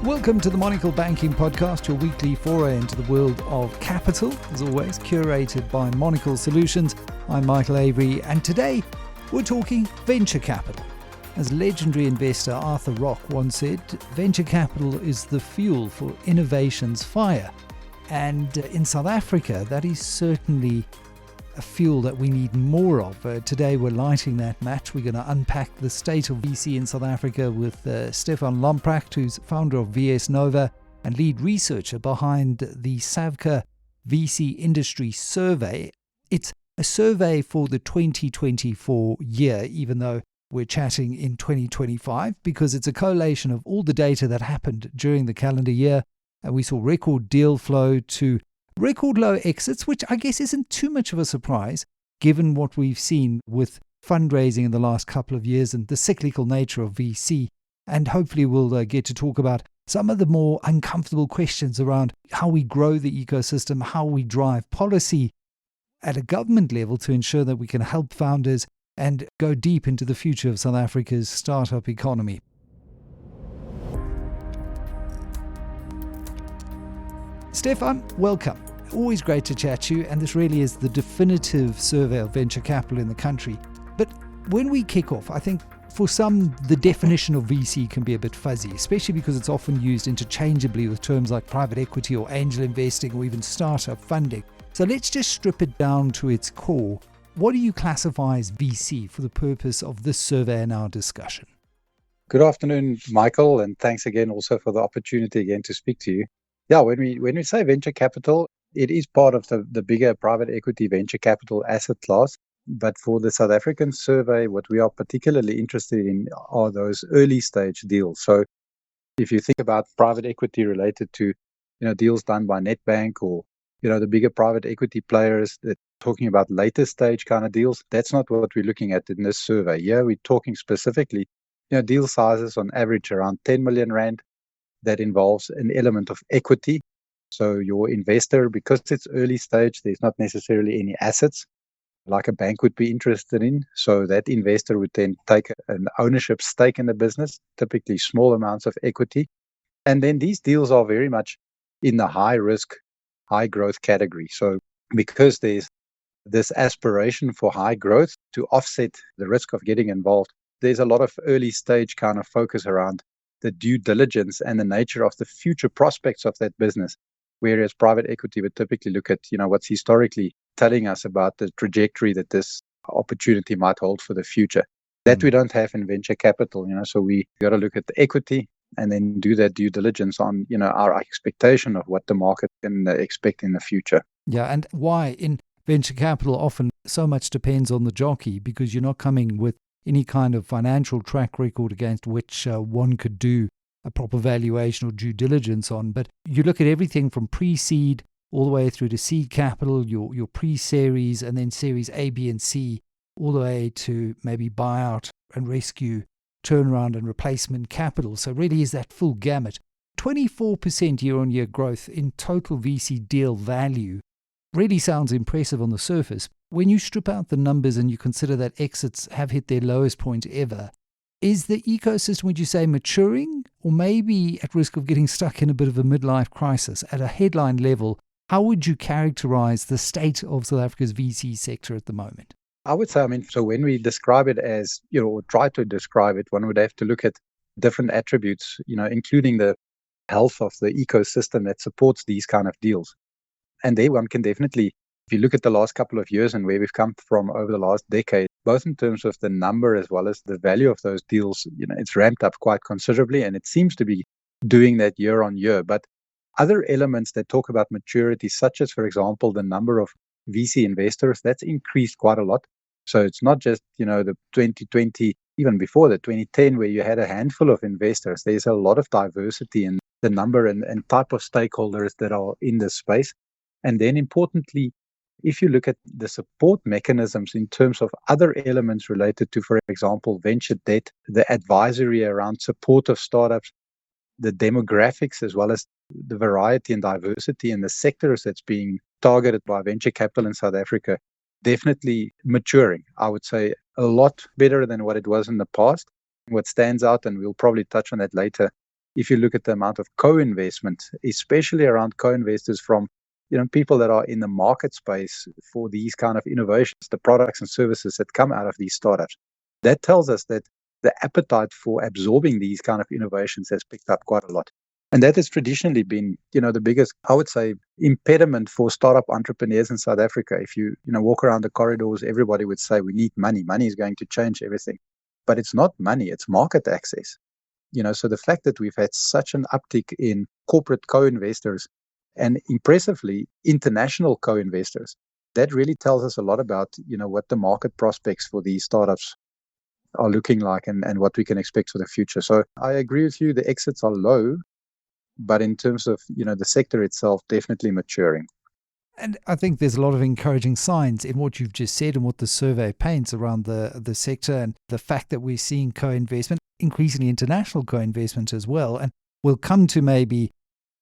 Welcome to the Monocle Banking Podcast, your weekly foray into the world of capital, as always, curated by Monocle Solutions. I'm Michael Avery, and today we're talking venture capital. As legendary investor Arthur Rock once said, venture capital is the fuel for innovation's fire. And in South Africa, that is certainly a fuel that we need more of. Today we're lighting that match. We're going to unpack the state of VC in South Africa with Stephan Lamprecht, who's founder of VS Nova and lead researcher behind the SAVCA VC Industry Survey. It's a survey for the 2024 year, even though we're chatting in 2025, because it's a collation of all the data that happened during the calendar year. And we saw record deal flow to record low exits, which I guess isn't too much of a surprise, given what we've seen with fundraising in the last couple of years and the cyclical nature of VC. And hopefully we'll get to talk about some of the more uncomfortable questions around how we grow the ecosystem, how we drive policy at a government level to ensure that we can help founders and go deep into the future of South Africa's startup economy. Stephan, welcome. Always great to chat to you, and this really is the definitive survey of venture capital in the country. But when we kick off, I think for some, the definition of VC can be a bit fuzzy, especially because it's often used interchangeably with terms like private equity or angel investing or even startup funding. So let's just strip it down to its core. What do you classify as VC for the purpose of this survey and our discussion? Good afternoon, Michael, and thanks again also for the opportunity again to speak to you. Yeah, when we say venture capital, it is part of the bigger private equity venture capital asset class. But for the South African survey, what we are particularly interested in are those early stage deals. So if you think about private equity related to, deals done by Nedbank or, the bigger private equity players that talking about later stage kind of deals, that's not what we're looking at in this survey. Yeah, we're talking specifically, deal sizes on average around 10 million rand. That involves an element of equity. So your investor, because it's early stage, there's not necessarily any assets like a bank would be interested in. So that investor would then take an ownership stake in the business, typically small amounts of equity. And then these deals are very much in the high risk, high growth category. So because there's this aspiration for high growth to offset the risk of getting involved, there's a lot of early stage kind of focus around the due diligence and the nature of the future prospects of that business. Whereas private equity would typically look at, what's historically telling us about the trajectory that this opportunity might hold for the future. That we don't have in venture capital, so we got to look at the equity and then do that due diligence on, our expectation of what the market can expect in the future. Yeah, and why in venture capital often so much depends on the jockey, because you're not coming with any kind of financial track record against which one could do a proper valuation or due diligence on. But you look at everything from pre-seed all the way through to seed capital, your pre-series, and then series A, B, and C, all the way to maybe buyout and rescue, turnaround and replacement capital. So really is that full gamut. 24% year-on-year growth in total VC deal value really sounds impressive on the surface. When you strip out the numbers and you consider that exits have hit their lowest point ever, is the ecosystem, would you say, maturing or maybe at risk of getting stuck in a bit of a midlife crisis? At a headline level, how would you characterize the state of South Africa's VC sector at the moment? I would say, so when we describe it as, or try to describe it, one would have to look at different attributes, including the health of the ecosystem that supports these kind of deals. And there one can definitely, if you look at the last couple of years and where we've come from over the last decade, both in terms of the number as well as the value of those deals, it's ramped up quite considerably, and it seems to be doing that year on year. But other elements that talk about maturity, such as, for example, the number of VC investors, that's increased quite a lot. So it's not just, the 2020, even before the 2010, where you had a handful of investors. There's a lot of diversity in the number and type of stakeholders that are in this space. And then importantly, if you look at the support mechanisms in terms of other elements related to, for example, venture debt, the advisory around support of startups, the demographics, as well as the variety and diversity in the sectors that's being targeted by venture capital in South Africa, definitely maturing. I would say a lot better than what it was in the past. What stands out, and we'll probably touch on that later, if you look at the amount of co-investment, especially around co-investors from people that are in the market space for these kind of innovations, the products and services that come out of these startups, that tells us that the appetite for absorbing these kind of innovations has picked up quite a lot. And that has traditionally been, the biggest, I would say, impediment for startup entrepreneurs in South Africa. If you walk around the corridors, everybody would say we need money. Money is going to change everything. But it's not money, it's market access. So the fact that we've had such an uptick in corporate co-investors and impressively international co-investors, that really tells us a lot about, what the market prospects for these startups are looking like and what we can expect for the future. So I agree with you, the exits are low, but in terms of, the sector itself, definitely maturing. And I think there's a lot of encouraging signs in what you've just said and what the survey paints around the sector, and the fact that we're seeing co-investment, increasingly international co-investment as well. And we'll come to maybe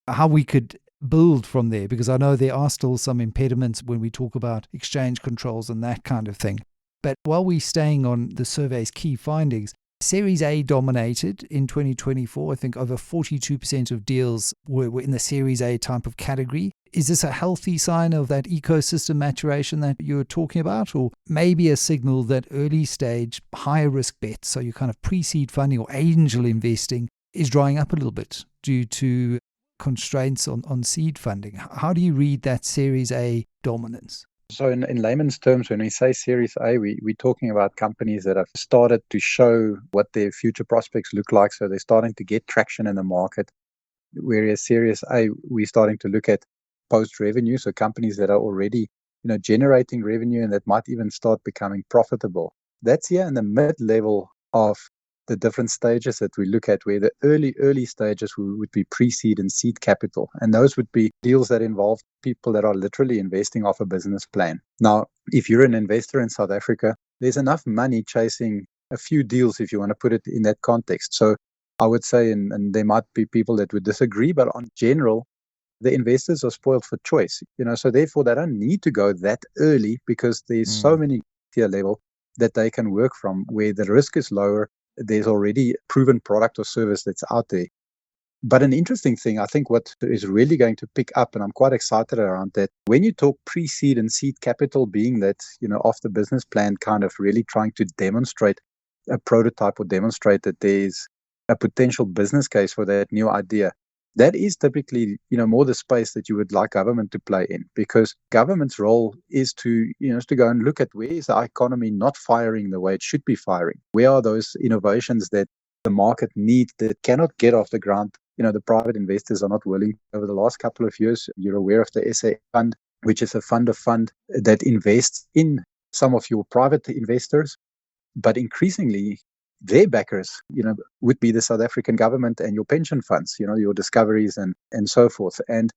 how we could build from there, because I know there are still some impediments when we talk about exchange controls and that kind of thing. But while we're staying on the survey's key findings, Series A dominated in 2024. I think over 42% of deals were in the Series A type of category. Is this a healthy sign of that ecosystem maturation that you were talking about, or maybe a signal that early stage, higher risk bets, so your kind of pre-seed funding or angel investing, is drying up a little bit due to constraints on seed funding? How do you read that Series A dominance? So in layman's terms, when we say Series A, we're talking about companies that have started to show what their future prospects look like. So they're starting to get traction in the market. Whereas Series A, we're starting to look at post-revenue, so companies that are already generating revenue and that might even start becoming profitable. That's here in the mid-level of the different stages that we look at, where the early stages would be pre-seed and seed capital. And those would be deals that involve people that are literally investing off a business plan. Now, if you're an investor in South Africa, there's enough money chasing a few deals, if you want to put it in that context. So I would say, and there might be people that would disagree, but on general, the investors are spoiled for choice. So therefore they don't need to go that early, because there's so many tier level that they can work from, where the risk is lower. There's already a proven product or service that's out there. But an interesting thing, I think what is really going to pick up, and I'm quite excited around that, when you talk pre-seed and seed capital being that, off the business plan, kind of really trying to demonstrate a prototype or demonstrate that there's a potential business case for that new idea. That is typically, more the space that you would like government to play in, because government's role is to go and look at where is the economy not firing the way it should be firing. Where are those innovations that the market needs that cannot get off the ground? The private investors are not willing. Over the last couple of years, you're aware of the SA fund, which is a fund of fund that invests in some of your private investors, but increasingly their backers, would be the South African government and your pension funds, your discoveries and so forth. And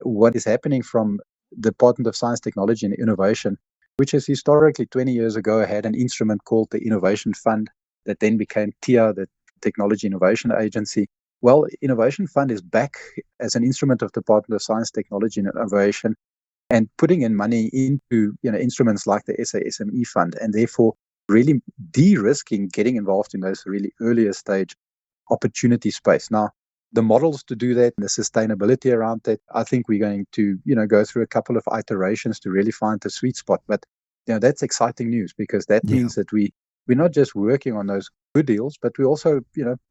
what is happening from the Department of Science, Technology and Innovation, which has historically 20 years ago had an instrument called the Innovation Fund that then became TIA, the Technology Innovation Agency. Well, Innovation Fund is back as an instrument of the Department of Science, Technology and Innovation, and putting in money into instruments like the SASME Fund, and therefore really de-risking getting involved in those really earlier stage opportunity space. Now, the models to do that and the sustainability around that, I think we're going to, go through a couple of iterations to really find the sweet spot. But, that's exciting news, because that means that we're not just working on those good deals, but we're also,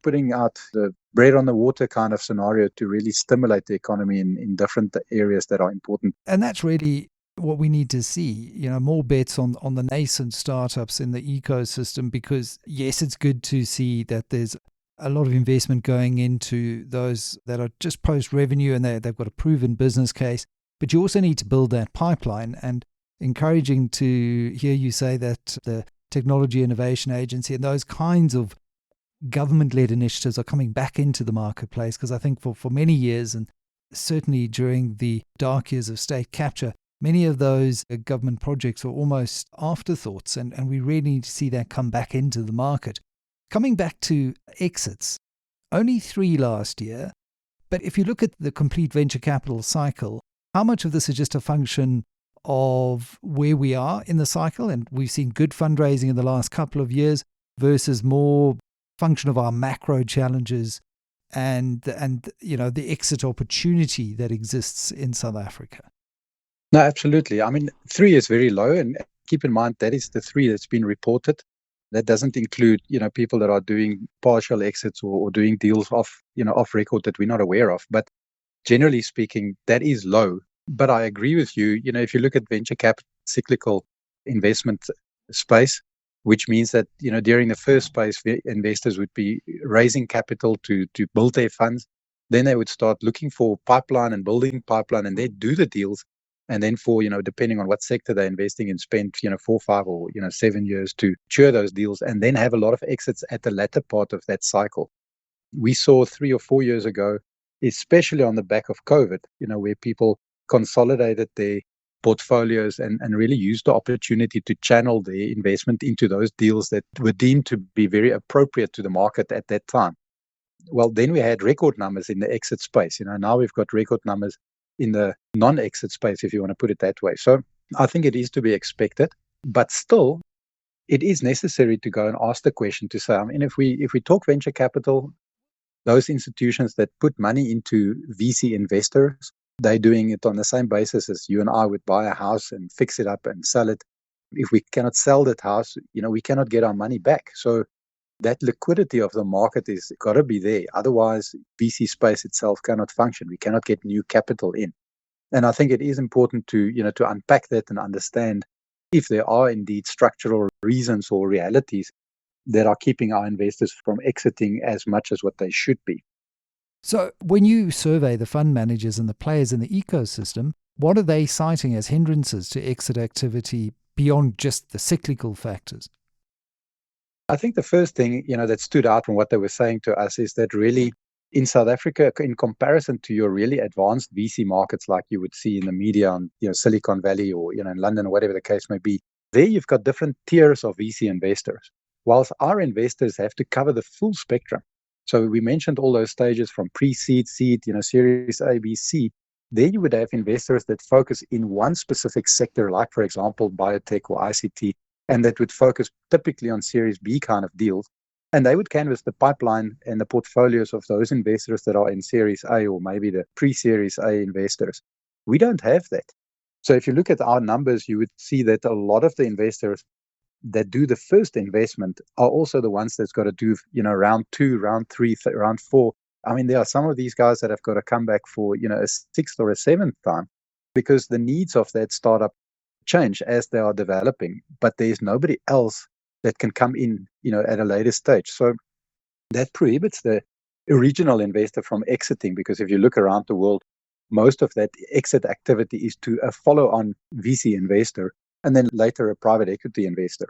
putting out the bread on the water kind of scenario to really stimulate the economy in different areas that are important. And that's really what we need to see, more bets on the nascent startups in the ecosystem, because yes, it's good to see that there's a lot of investment going into those that are just post-revenue and they've got a proven business case, but you also need to build that pipeline. And encouraging to hear you say that the Technology Innovation Agency and those kinds of government-led initiatives are coming back into the marketplace, because I think for many years, and certainly during the dark years of state capture, many of those government projects were almost afterthoughts, and we really need to see that come back into the market. Coming back to exits, only 3 last year, but if you look at the complete venture capital cycle, how much of this is just a function of where we are in the cycle, and we've seen good fundraising in the last couple of years, versus more function of our macro challenges and the exit opportunity that exists in South Africa? No, absolutely. I mean, 3 is very low, and keep in mind that is the 3 that's been reported. That doesn't include, people that are doing partial exits or doing deals off record that we're not aware of. But generally speaking, that is low. But I agree with you. If you look at venture capital, cyclical investment space, which means that, during the first phase, investors would be raising capital to build their funds. Then they would start looking for pipeline and building pipeline, and they'd do the deals. And then for, depending on what sector they're investing in, spend, 4, 5 or, 7 years to mature those deals, and then have a lot of exits at the latter part of that cycle. We saw 3 or 4 years ago, especially on the back of COVID, where people consolidated their portfolios and really used the opportunity to channel their investment into those deals that were deemed to be very appropriate to the market at that time. Well, then we had record numbers in the exit space. Now we've got record numbers in the non-exit space, if you want to put it that way. So I think it is to be expected, but still, it is necessary to go and ask the question to say, if we talk venture capital, those institutions that put money into VC investors, they're doing it on the same basis as you and I would buy a house and fix it up and sell it. If we cannot sell that house, we cannot get our money back. So that liquidity of the market is got to be there. Otherwise, VC space itself cannot function. We cannot get new capital in. And I think it is important to unpack that and understand if there are indeed structural reasons or realities that are keeping our investors from exiting as much as what they should be. So when you survey the fund managers and the players in the ecosystem, what are they citing as hindrances to exit activity beyond just the cyclical factors? I think the first thing, that stood out from what they were saying to us is that really in South Africa, in comparison to your really advanced VC markets like you would see in the media on, Silicon Valley or, in London or whatever the case may be, there you've got different tiers of VC investors. Whilst our investors have to cover the full spectrum. So we mentioned all those stages from pre-seed, seed, Series A, B, C. There you would have investors that focus in one specific sector, like, for example, biotech or ICT, and that would focus typically on Series B kind of deals. And they would canvass the pipeline and the portfolios of those investors that are in Series A or maybe the pre-Series A investors. We don't have that. So if you look at our numbers, you would see that a lot of the investors that do the first investment are also the ones that's got to do, round 2, round 3, round 4. There are some of these guys that have got to come back for, a 6th or a 7th time because the needs of that startup change as they are developing, but there's nobody else that can come in, at a later stage. So that prohibits the original investor from exiting, because if you look around the world, most of that exit activity is to a follow-on VC investor and then later a private equity investor.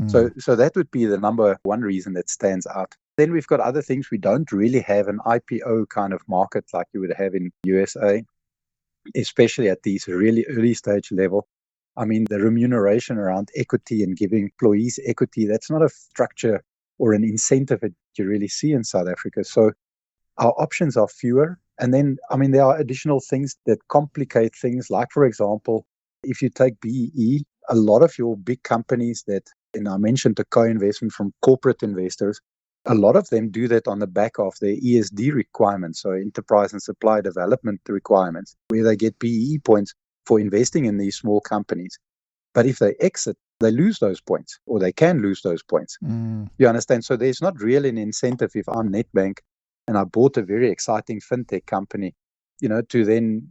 So that would be the number one reason that stands out. Then we've got other things. We don't really have an IPO kind of market like you would have in USA, especially at these really early stage level. The remuneration around equity and giving employees equity, that's not a structure or an incentive that you really see in South Africa. So our options are fewer. And then, there are additional things that complicate things. Like, for example, if you take BEE, a lot of your big companies that, and I mentioned the co-investment from corporate investors, a lot of them do that on the back of their ESD requirements, so enterprise and supply development requirements, where they get BEE points for investing in these small companies. But if they exit, they lose those points, or they can lose those points. You understand? So there's not really an incentive if I'm Nedbank and I bought a very exciting fintech company, to then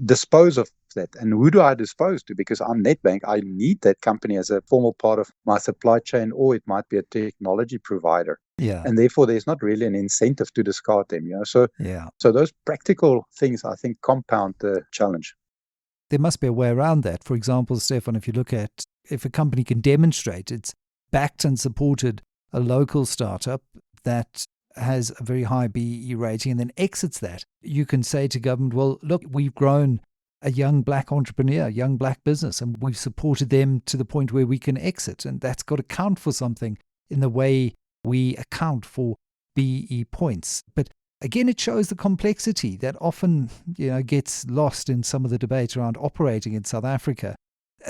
dispose of that. And who do I dispose to? Because I'm Nedbank, I need that company as a formal part of my supply chain, or it might be a technology provider. Yeah. And therefore, there's not really an incentive to discard them. So those practical things, I think, compound the challenge. There must be a way around that. For example, Stephan, if you look at if a company can demonstrate it's backed and supported a local startup that has a very high BEE rating and then exits that, you can say to government, well, look, we've grown a young black entrepreneur, young black business, and we've supported them to the point where we can exit. And that's got to count for something in the way we account for BEE points. But again, it shows the complexity that often, gets lost in some of the debate around operating in South Africa.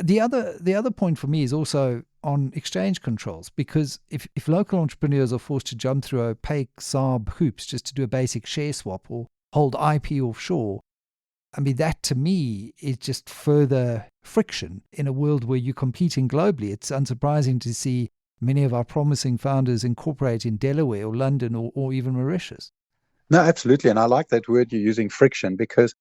The other point for me is also on exchange controls, because if local entrepreneurs are forced to jump through opaque SARB hoops just to do a basic share swap or hold IP offshore, I mean, that to me is just further friction in a world where you're competing globally. It's unsurprising to see many of our promising founders incorporate in Delaware or London or even Mauritius. No, absolutely. And I like that word you're using, friction, because,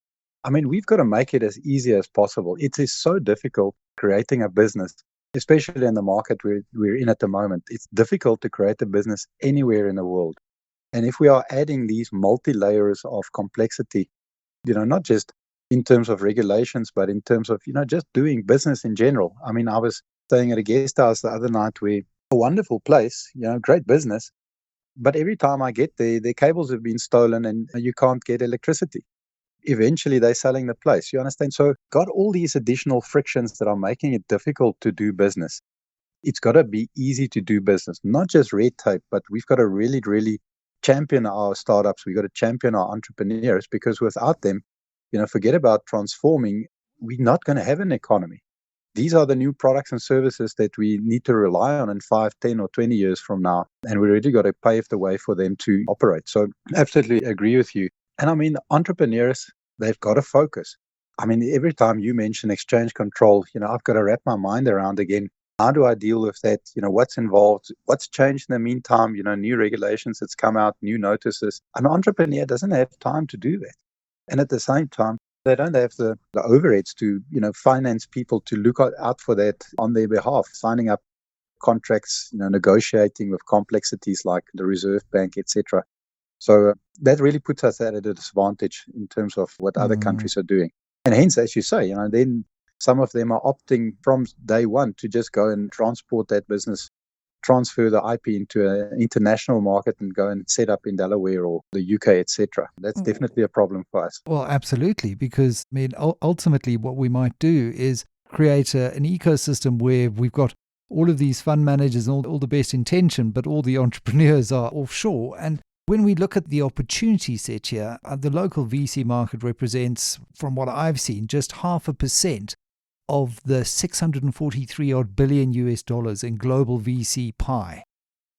I mean, we've got to make it as easy as possible. It is so difficult creating a business, especially in the market we're in at the moment. It's difficult to create a business anywhere in the world. And if we are adding these multi-layers of complexity, not just in terms of regulations, but in terms of, just doing business in general. I mean, I was staying at a guest house the other night where a wonderful place, great business. But every time I get there, the cables have been stolen and you can't get electricity. Eventually, they're selling the place. You understand? So got all these additional frictions that are making it difficult to do business. It's got to be easy to do business, not just red tape, but we've got to really, really champion our startups. We've got to champion our entrepreneurs, because without them, forget about transforming. We're not going to have an economy. These are the new products and services that we need to rely on in 5, 10, or 20 years from now. And we really got to pave the way for them to operate. So absolutely agree with you. And I mean, entrepreneurs, they've got to focus. I mean, every time you mention exchange control, I've got to wrap my mind around again. How do I deal with that? What's involved? What's changed in the meantime? New regulations that's come out, new notices. An entrepreneur doesn't have time to do that. And at the same time, they don't have the overheads to, finance people to look out for that on their behalf, signing up contracts, negotiating with complexities like the Reserve Bank, etc. So that really puts us at a disadvantage in terms of what other countries are doing. And hence, as you say, then some of them are opting from day one to just go and transport that business, transfer the IP into an international market and go and set up in Delaware or the UK, etc. That's definitely a problem for us. Well, absolutely, because I mean, ultimately what we might do is create an ecosystem where we've got all of these fund managers and all the best intention, but all the entrepreneurs are offshore. And when we look at the opportunity set here, the local VC market represents, from what I've seen, just 0.5% of the 643 odd billion US dollars in global VC pie.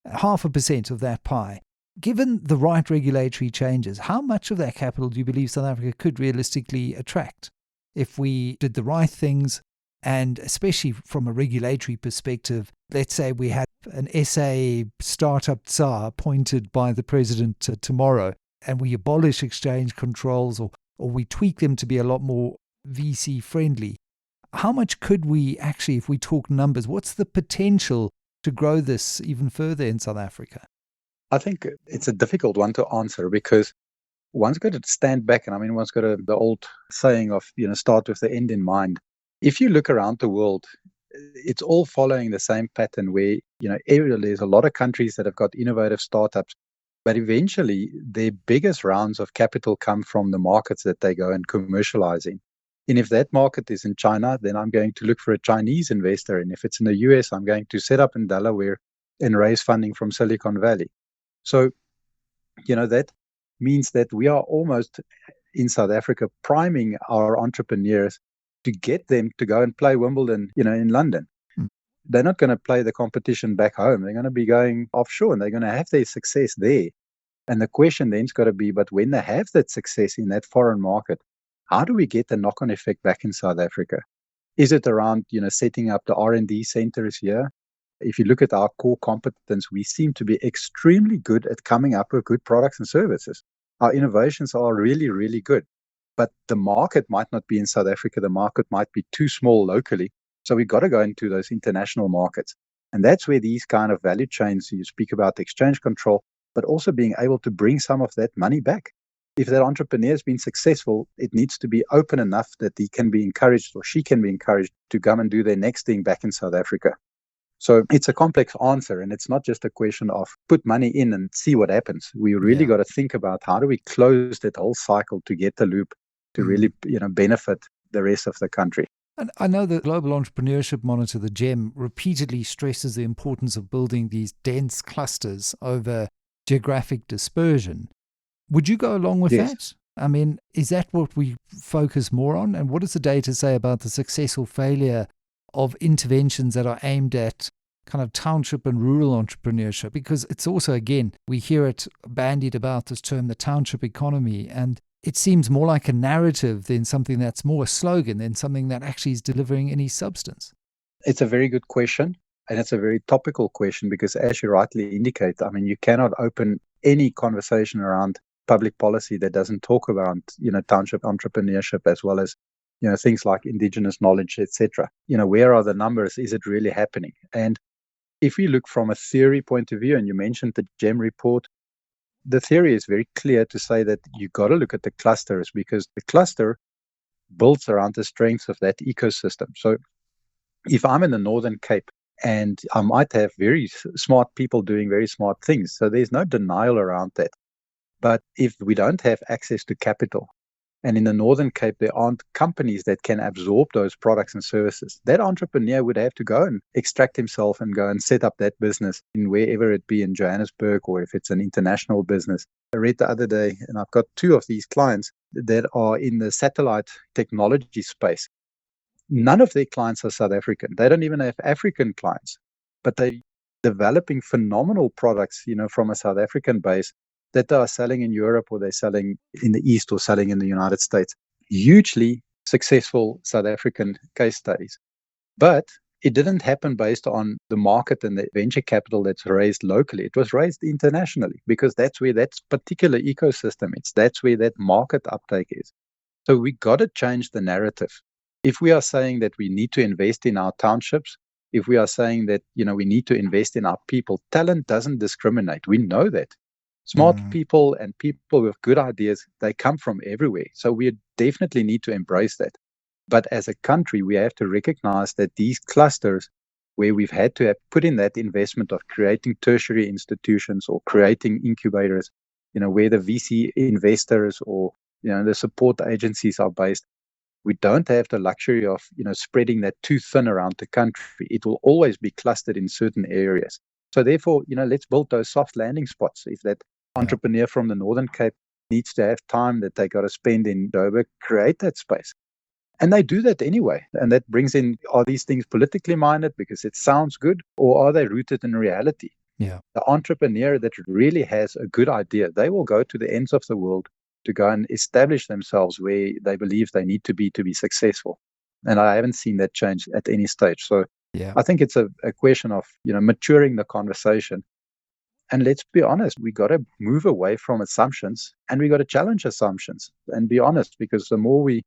0.5% of that pie. Given the right regulatory changes, how much of that capital do you believe South Africa could realistically attract if we did the right things? And especially from a regulatory perspective, let's say we had an SA startup Tsar appointed by the president tomorrow, and we abolish exchange controls or we tweak them to be a lot more VC friendly. How much could we actually, if we talk numbers, what's the potential to grow this even further in South Africa? I think it's a difficult one to answer, because one's got to stand back. And I mean, one's got the old saying of, start with the end in mind. If you look around the world, it's all following the same pattern where, there's a lot of countries that have got innovative startups, but eventually their biggest rounds of capital come from the markets that they go and commercialize in. And if that market is in China, then I'm going to look for a Chinese investor. And if it's in the US, I'm going to set up in Delaware and raise funding from Silicon Valley. So, that means that we are almost in South Africa priming our entrepreneurs to get them to go and play Wimbledon, in London. They're not going to play the competition back home. They're going to be going offshore and they're going to have their success there. And the question then's got to be, but when they have that success in that foreign market, how do we get the knock-on effect back in South Africa? Is it around, setting up the R&D centers here? If you look at our core competence, we seem to be extremely good at coming up with good products and services. Our innovations are really, really good. But the market might not be in South Africa. The market might be too small locally. So we've got to go into those international markets. And that's where these kind of value chains, you speak about exchange control, but also being able to bring some of that money back. If that entrepreneur has been successful, it needs to be open enough that he can be encouraged or she can be encouraged to come and do their next thing back in South Africa. So it's a complex answer, and it's not just a question of put money in and see what happens. We really got to think about how do we close that whole cycle to get the loop to really benefit the rest of the country. And I know the Global Entrepreneurship Monitor, the GEM, repeatedly stresses the importance of building these dense clusters over geographic dispersion. Would you go along with that? I mean, is that what we focus more on? And what does the data say about the success or failure of interventions that are aimed at kind of township and rural entrepreneurship? Because it's also, again, we hear it bandied about, this term, the township economy, and it seems more like a narrative than something that's more a slogan than something that actually is delivering any substance. It's a very good question. And it's a very topical question because, as you rightly indicate, I mean, you cannot open any conversation around public policy that doesn't talk about, township entrepreneurship, as well as, things like indigenous knowledge, etc. Where are the numbers? Is it really happening? And if we look from a theory point of view, and you mentioned the GEM report, the theory is very clear to say that you got to look at the clusters, because the cluster builds around the strengths of that ecosystem. So if I'm in the Northern Cape, and I might have very smart people doing very smart things, so there's no denial around that. But if we don't have access to capital, and in the Northern Cape there aren't companies that can absorb those products and services, that entrepreneur would have to go and extract himself and go and set up that business in wherever it be, in Johannesburg, or if it's an international business. I read the other day, and I've got 2 of these clients that are in the satellite technology space. None of their clients are South African. They don't even have African clients, but they're developing phenomenal products, from a South African base that they are selling in Europe, or they're selling in the East, or selling in the United States. Hugely successful South African case studies. But it didn't happen based on the market and the venture capital that's raised locally. It was raised internationally, because that's where that particular ecosystem is. That's where that market uptake is. So we got to change the narrative. If we are saying that we need to invest in our townships, if we are saying that, we need to invest in our people, talent doesn't discriminate. We know that. Smart people and people with good ideas, they come from everywhere. So we definitely need to embrace that. But as a country, we have to recognize that these clusters, where we've had to have put in that investment of creating tertiary institutions or creating incubators, where the VC investors or, the support agencies are based, we don't have the luxury of, spreading that too thin around the country. It will always be clustered in certain areas. So therefore, let's build those soft landing spots. If that entrepreneur from the Northern Cape needs to have time that they got to spend in Joburg, create that space. And they do that anyway. And that brings in, are these things politically minded because it sounds good, or are they rooted in reality? Yeah. The entrepreneur that really has a good idea, they will go to the ends of the world to go and establish themselves where they believe they need to be successful. And I haven't seen that change at any stage. So I think it's a question of, maturing the conversation. And let's be honest, we got to move away from assumptions, and we got to challenge assumptions and be honest, because the more we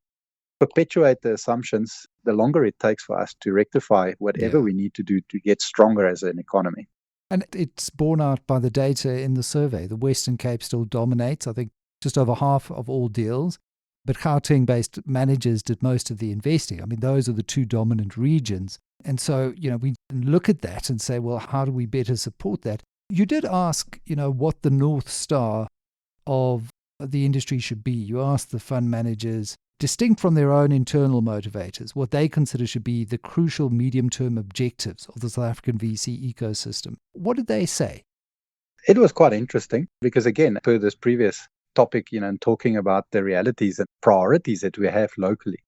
perpetuate the assumptions, the longer it takes for us to rectify whatever we need to do to get stronger as an economy. And it's borne out by the data in the survey. The Western Cape still dominates, I think just over half of all deals, but Gauteng-based managers did most of the investing. I mean, those are the 2 dominant regions. And so, we look at that and say, well, how do we better support that? You did ask, what the North Star of the industry should be. You asked the fund managers, distinct from their own internal motivators, what they consider should be the crucial medium-term objectives of the South African VC ecosystem. What did they say? It was quite interesting because, again, per this previous topic, and talking about the realities and priorities that we have locally.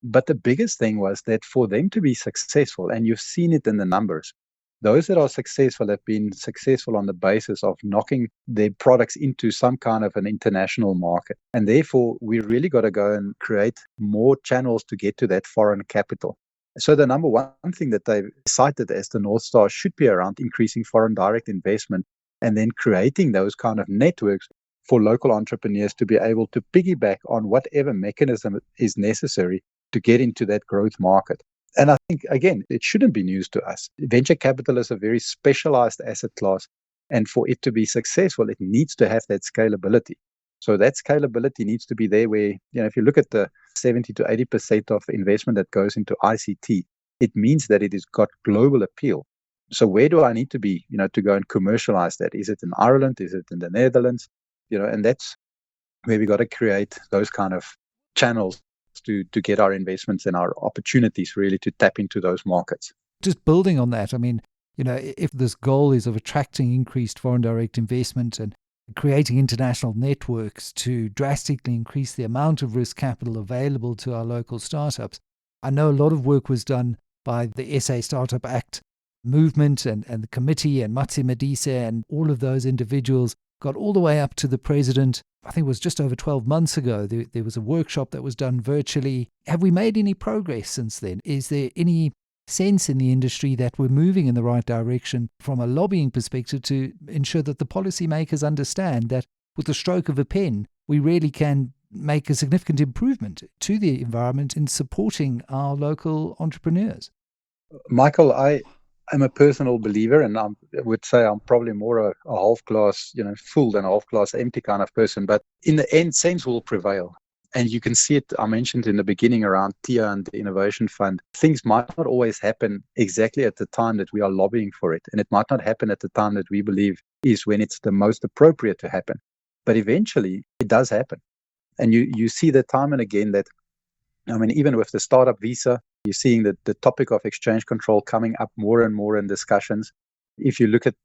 But the biggest thing was that for them to be successful, and you've seen it in the numbers, those that are successful have been successful on the basis of knocking their products into some kind of an international market. And therefore, we really got to go and create more channels to get to that foreign capital. So the number one thing that they've cited as the North Star should be around increasing foreign direct investment, and then creating those kind of networks for local entrepreneurs to be able to piggyback on whatever mechanism is necessary to get into that growth market. And I think, again, it shouldn't be news to us. Venture capital is a very specialized asset class. And for it to be successful, it needs to have that scalability. So that scalability needs to be there where, if you look at the 70 to 80% of investment that goes into ICT, it means that it has got global appeal. So where do I need to be, to go and commercialize that? Is it in Ireland? Is it in the Netherlands? And that's where we got to create those kind of channels to get our investments and our opportunities really to tap into those markets. Just building on that, I mean, if this goal is of attracting increased foreign direct investment and creating international networks to drastically increase the amount of risk capital available to our local startups, I know a lot of work was done by the SA Startup Act movement and the committee and Matsi Madise and all of those individuals got all the way up to the president. I think it was just over 12 months ago. There was a workshop that was done virtually. Have we made any progress since then? Is there any sense in the industry that we're moving in the right direction from a lobbying perspective to ensure that the policymakers understand that with the stroke of a pen, we really can make a significant improvement to the environment in supporting our local entrepreneurs? Michael, I am a personal believer, and I would say I'm probably more a half glass, full than a half glass empty kind of person. But in the end, sense will prevail. And you can see it, I mentioned in the beginning around TIA and the Innovation Fund. Things might not always happen exactly at the time that we are lobbying for it. And it might not happen at the time that we believe is when it's the most appropriate to happen. But eventually, it does happen. And you see that time and again that, even with the startup visa, you're seeing that the topic of exchange control coming up more and more in discussions. If you look at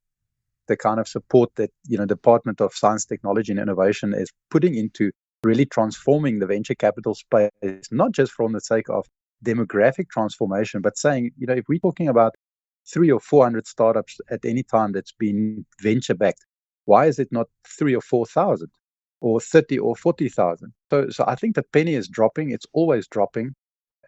the kind of support that, Department of Science, Technology and Innovation is putting into really transforming the venture capital space, not just from the sake of demographic transformation, but saying, if we're talking about 300 or 400 startups at any time that's been venture backed, why is it not 3,000 or 4,000 or 30,000 or 40,000? So I think the penny is dropping. It's always dropping.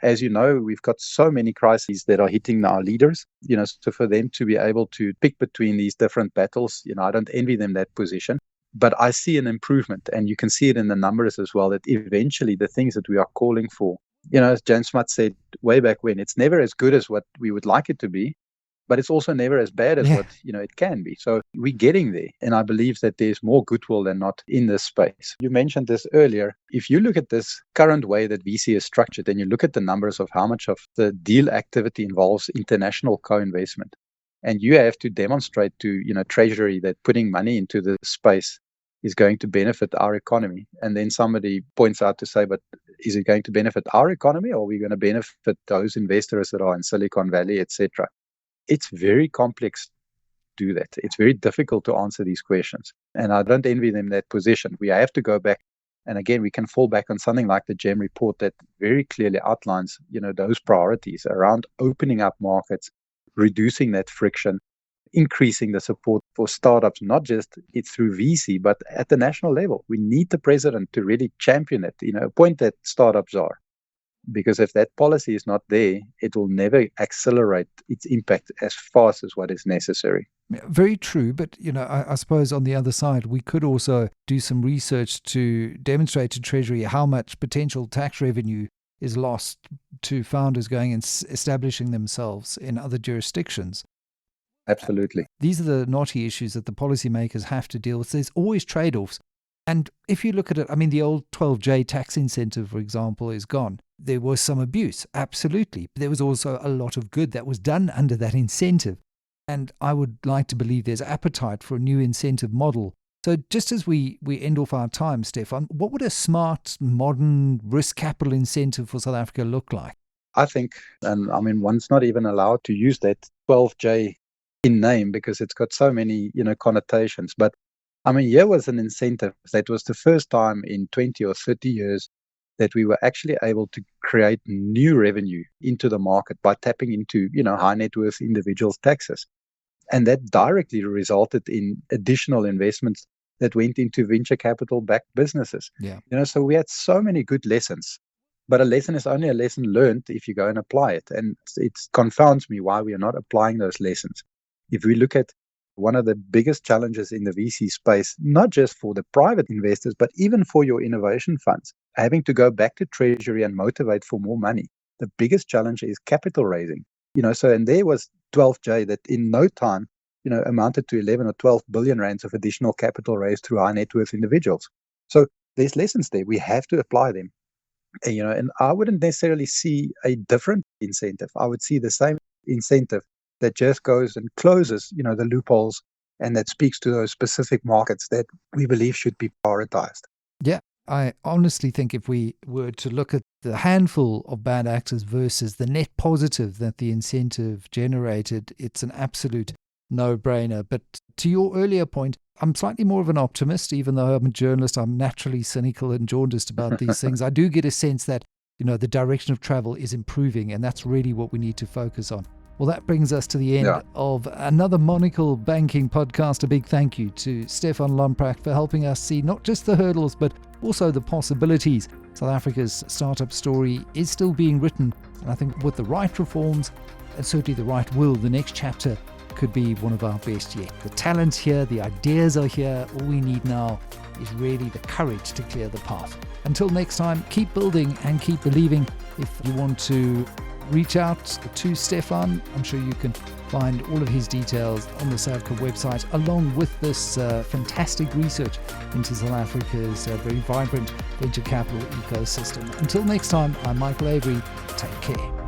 As you know, we've got so many crises that are hitting our leaders, so for them to be able to pick between these different battles, I don't envy them that position. But I see an improvement, and you can see it in the numbers as well, that eventually the things that we are calling for, as Jan Smuts said way back when, it's never as good as what we would like it to be, but it's also never as bad as what, it can be. So we're getting there. And I believe that there's more goodwill than not in this space. You mentioned this earlier. If you look at this current way that VC is structured, and you look at the numbers of how much of the deal activity involves international co-investment, and you have to demonstrate to, Treasury that putting money into the space is going to benefit our economy. And then somebody points out to say, but is it going to benefit our economy, or are we going to benefit those investors that are in Silicon Valley, etc.? It's very complex to do that. It's very difficult to answer these questions. And I don't envy them that position. We have to go back. And again, we can fall back on something like the GEM report that very clearly outlines, those priorities around opening up markets, reducing that friction, increasing the support for startups, not just through VC, but at the national level. We need the president to really champion it, appoint that startups are. Because if that policy is not there, it will never accelerate its impact as fast as what is necessary. Very true. But, I suppose on the other side, we could also do some research to demonstrate to Treasury how much potential tax revenue is lost to founders going and establishing themselves in other jurisdictions. Absolutely. These are the knotty issues that the policymakers have to deal with. There's always trade-offs. And if you look at it, the old 12J tax incentive, for example, is gone. There was some abuse, absolutely. But there was also a lot of good that was done under that incentive. And I would like to believe there's appetite for a new incentive model. So just as we end off our time, Stephan, what would a smart, modern risk capital incentive for South Africa look like? I think, and one's not even allowed to use that 12J in name because it's got so many, connotations. But here was an incentive that was the first time in 20 or 30 years that we were actually able to create new revenue into the market by tapping into, high net worth individuals' taxes. And that directly resulted in additional investments that went into venture capital-backed businesses. Yeah. So we had so many good lessons. But a lesson is only a lesson learned if you go and apply it. And it confounds me why we are not applying those lessons. If we look at one of the biggest challenges in the VC space, not just for the private investors, but even for your innovation funds, having to go back to Treasury and motivate for more money. The biggest challenge is capital raising. And there was 12J that in no time, amounted to 11 or 12 billion rands of additional capital raised through high net worth individuals. So there's lessons there. We have to apply them. And I wouldn't necessarily see a different incentive. I would see the same incentive that just goes and closes, the loopholes, and that speaks to those specific markets that we believe should be prioritized. Yeah, I honestly think if we were to look at the handful of bad actors versus the net positive that the incentive generated, it's an absolute no-brainer. But to your earlier point, I'm slightly more of an optimist. Even though I'm a journalist, I'm naturally cynical and jaundiced about these things. I do get a sense that, the direction of travel is improving, and that's really what we need to focus on. Well, that brings us to the end of another Monocle Banking podcast. A big thank you to Stephan Lamprecht for helping us see not just the hurdles, but also the possibilities. South Africa's startup story is still being written, and I think with the right reforms and certainly the right will, the next chapter could be one of our best yet. The talent's here, the ideas are here. All we need now is really the courage to clear the path. Until next time, keep building and keep believing. If you want to reach out to Stephan, I'm sure you can find all of his details on the SAVCA website, along with this fantastic research into South Africa's very vibrant venture capital ecosystem. Until next time, I'm Michael Avery. Take care.